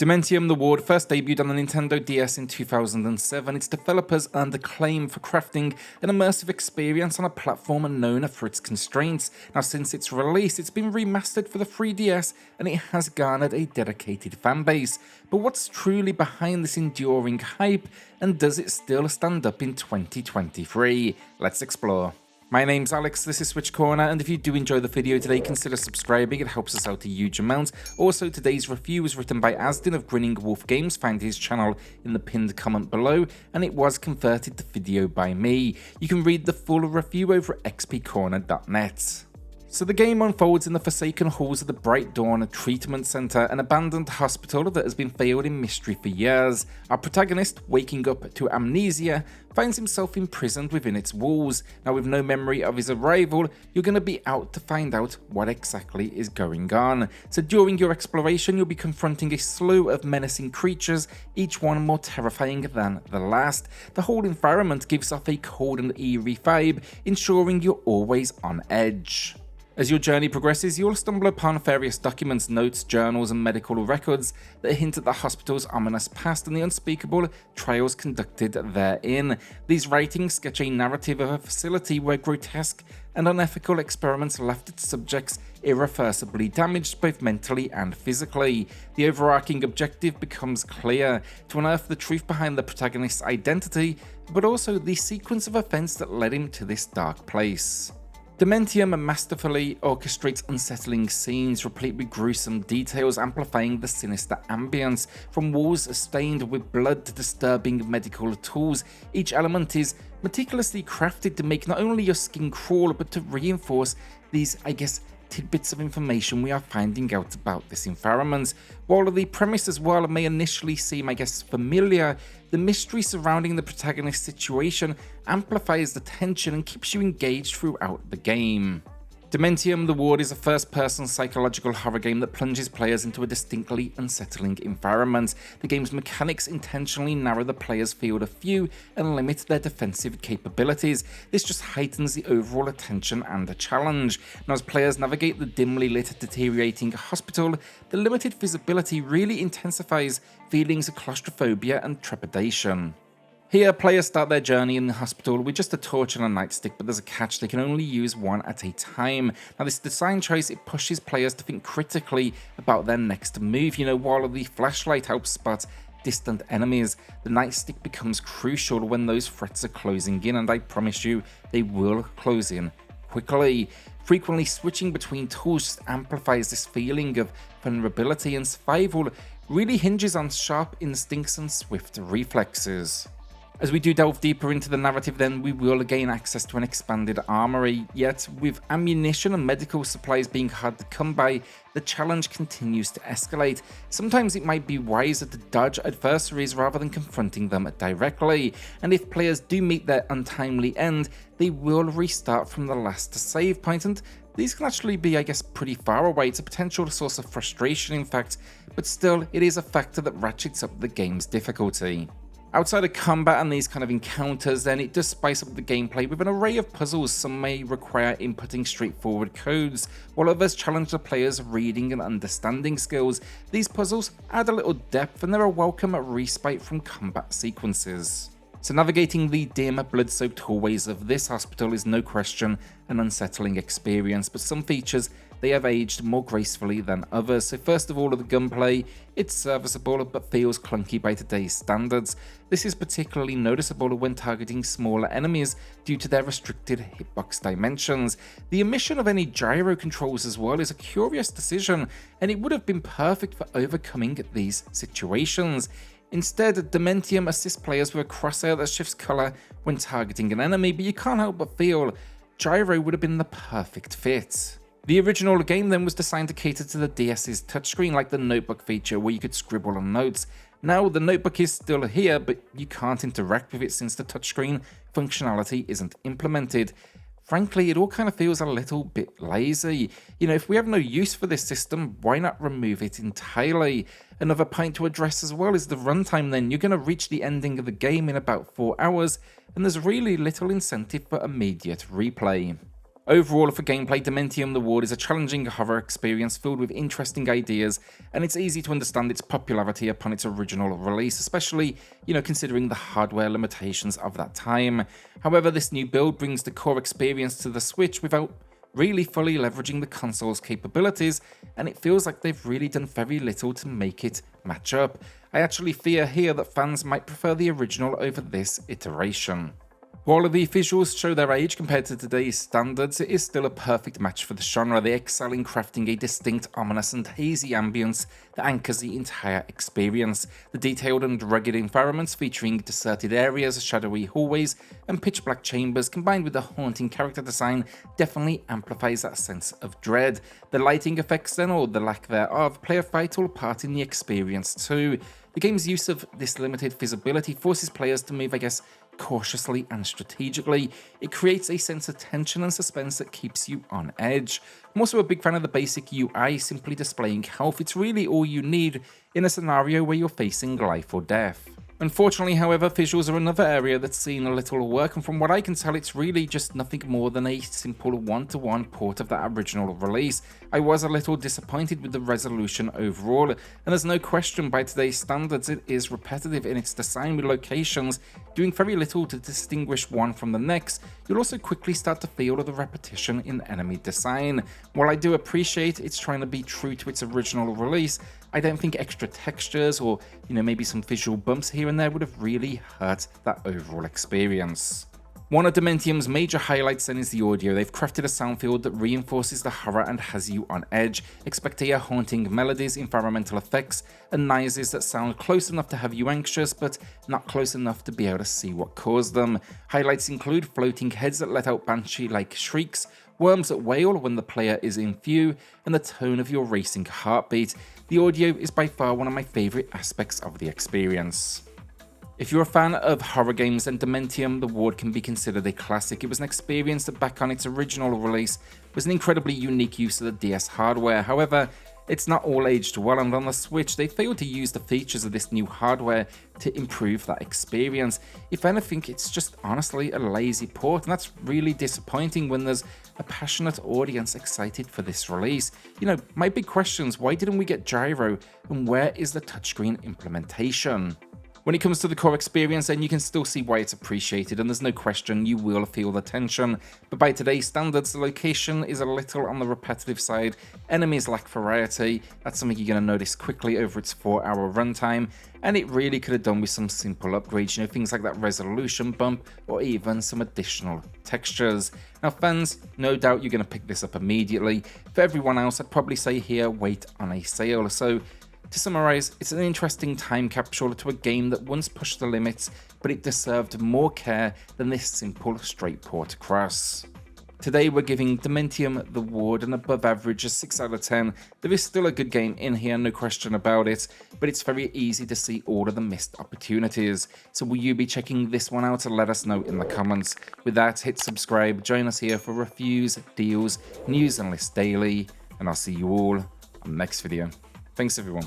Dementium, the ward, first debuted on the Nintendo DS in 2007. Its developers earned acclaim for crafting an immersive experience on a platform known for its constraints. Now, since its release, it's been remastered for the 3DS and it has garnered a dedicated fanbase. But what's truly behind this enduring hype, and does it still stand up in 2023? Let's explore. My name's Alex, this is SwitchCorner, and if you do enjoy the video today, consider subscribing, it helps us out a huge amount. Also, today's review was written by Asdin of Grinning Wolf Games, find his channel in the pinned comment below, and it was converted to video by me. You can read the full review over at xpcorner.net. So the game unfolds in the forsaken halls of the Bright Dawn Treatment Center, an abandoned hospital that has been veiled in mystery for years. Our protagonist, waking up to amnesia, finds himself imprisoned within its walls. Now, with no memory of his arrival, you're going to be out to find out what exactly is going on. So during your exploration, you'll be confronting a slew of menacing creatures, each one more terrifying than the last. The whole environment gives off a cold and eerie vibe, ensuring you're always on edge. As your journey progresses, you'll stumble upon various documents, notes, journals, and medical records that hint at the hospital's ominous past and the unspeakable trials conducted therein. These writings sketch a narrative of a facility where grotesque and unethical experiments left its subjects irreversibly damaged both mentally and physically. The overarching objective becomes clear: to unearth the truth behind the protagonist's identity, but also the sequence of events that led him to this dark place. Dementium masterfully orchestrates unsettling scenes replete with gruesome details, amplifying the sinister ambience. From walls stained with blood to disturbing medical tools, each element is meticulously crafted to make not only your skin crawl, but to reinforce these, tidbits of information we are finding out about this environment. While the premise as well may initially seem, familiar, the mystery surrounding the protagonist's situation amplifies the tension and keeps you engaged throughout the game. Dementium, the Ward is a first-person psychological horror game that plunges players into a distinctly unsettling environment. The game's mechanics intentionally narrow the player's field of view and limit their defensive capabilities. This just heightens the overall attention and the challenge. Now, as players navigate the dimly lit, deteriorating hospital, the limited visibility really intensifies feelings of claustrophobia and trepidation. Here, players start their journey in the hospital with just a torch and a nightstick, but there's a catch: they can only use one at a time. Now, this design choice, it pushes players to think critically about their next move. While the flashlight helps spot distant enemies, the nightstick becomes crucial when those threats are closing in, and I promise you, they will close in quickly. Frequently switching between tools just amplifies this feeling of vulnerability, and survival really hinges on sharp instincts and swift reflexes. As we do delve deeper into the narrative, then we will gain access to an expanded armory, yet with ammunition and medical supplies being hard to come by, the challenge continues to escalate. Sometimes it might be wiser to dodge adversaries rather than confronting them directly, and if players do meet their untimely end, they will restart from the last save point, and these can actually be, pretty far away. It's a potential source of frustration, in fact, but still, it is a factor that ratchets up the game's difficulty. Outside of combat and these kind of encounters, then it does spice up the gameplay with an array of puzzles. Some may require inputting straightforward codes, while others challenge the player's reading and understanding skills. These puzzles add a little depth, and they're a welcome respite from combat sequences. So navigating the dim, blood-soaked hallways of this hospital is no question an unsettling experience, but some features, they have aged more gracefully than others. So first of all, the gunplay, it's serviceable but feels clunky by today's standards. This is particularly noticeable when targeting smaller enemies due to their restricted hitbox dimensions. The omission of any gyro controls as well is a curious decision, and it would have been perfect for overcoming these situations. Instead, Dementium assists players with a crosshair that shifts color when targeting an enemy, but you can't help but feel gyro would have been the perfect fit. The original game then was designed to cater to the DS's touchscreen, like the notebook feature where you could scribble on notes. Now the notebook is still here, but you can't interact with it since the touchscreen functionality isn't implemented. Frankly, it all kind of feels a little bit lazy. If we have no use for this system, why not remove it entirely? Another point to address as well is the runtime then. You're going to reach the ending of the game in about 4 hours, and there's really little incentive for immediate replay. Overall, for gameplay, Dementium The Ward is a challenging horror experience filled with interesting ideas, and it's easy to understand its popularity upon its original release, especially, considering the hardware limitations of that time. However, this new build brings the core experience to the Switch without really fully leveraging the console's capabilities, and it feels like they've really done very little to make it match up. I actually fear here that fans might prefer the original over this iteration. While the visuals show their age compared to today's standards, it is still a perfect match for the genre. They excel in crafting a distinct, ominous and hazy ambience that anchors the entire experience. The detailed and rugged environments featuring deserted areas, shadowy hallways and pitch black chambers combined with the haunting character design definitely amplifies that sense of dread. The lighting effects then, or the lack thereof, play a vital part in the experience too. The game's use of this limited visibility forces players to move, cautiously and strategically. It creates a sense of tension and suspense that keeps you on edge. I'm also a big fan of the basic UI, simply displaying health. It's really all you need in a scenario where you're facing life or death. Unfortunately, however, visuals are another area that's seen a little work, and from what I can tell, it's really just nothing more than a simple one-to-one port of that original release. I was a little disappointed with the resolution overall, and there's no question by today's standards it is repetitive in its design, with locations doing very little to distinguish one from the next. You'll also quickly start to feel the repetition in enemy design. While I do appreciate it's trying to be true to its original release, I don't think extra textures or, maybe some visual bumps here and there would have really hurt that overall experience. One of Dementium's major highlights then is the audio. They've crafted a sound field that reinforces the horror and has you on edge. Expect to hear haunting melodies, environmental effects, and noises that sound close enough to have you anxious, but not close enough to be able to see what caused them. Highlights include floating heads that let out banshee-like shrieks, worms that wail when the player is in view, and the tone of your racing heartbeat. The audio is by far one of my favourite aspects of the experience. If you're a fan of horror games, then Dementium The Ward can be considered a classic. It was an experience that back on its original release was an incredibly unique use of the DS hardware. However, it's not all aged well, and on the Switch they failed to use the features of this new hardware to improve that experience. If anything, it's just honestly a lazy port, and that's really disappointing when there's a passionate audience excited for this release. My big question is, why didn't we get gyro, and where is the touchscreen implementation? When it comes to the core experience, then you can still see why it's appreciated, and there's no question you will feel the tension. But by today's standards, the location is a little on the repetitive side. Enemies lack variety. That's something you're going to notice quickly over its 4-hour runtime, and it really could have done with some simple upgrades, things like that resolution bump or even some additional textures. Now fans, no doubt you're going to pick this up immediately. For everyone else, I'd probably say here, wait on a sale. So to summarize, it's an interesting time capsule to a game that once pushed the limits, but it deserved more care than this simple straight port across. Today we're giving Dementium The Ward an above average 6 out of 10. There is still a good game in here, no question about it, but it's very easy to see all of the missed opportunities. So will you be checking this one out? Let us know in the comments. With that, hit subscribe, join us here for reviews, deals, news and lists daily, and I'll see you all on the next video. Thanks everyone.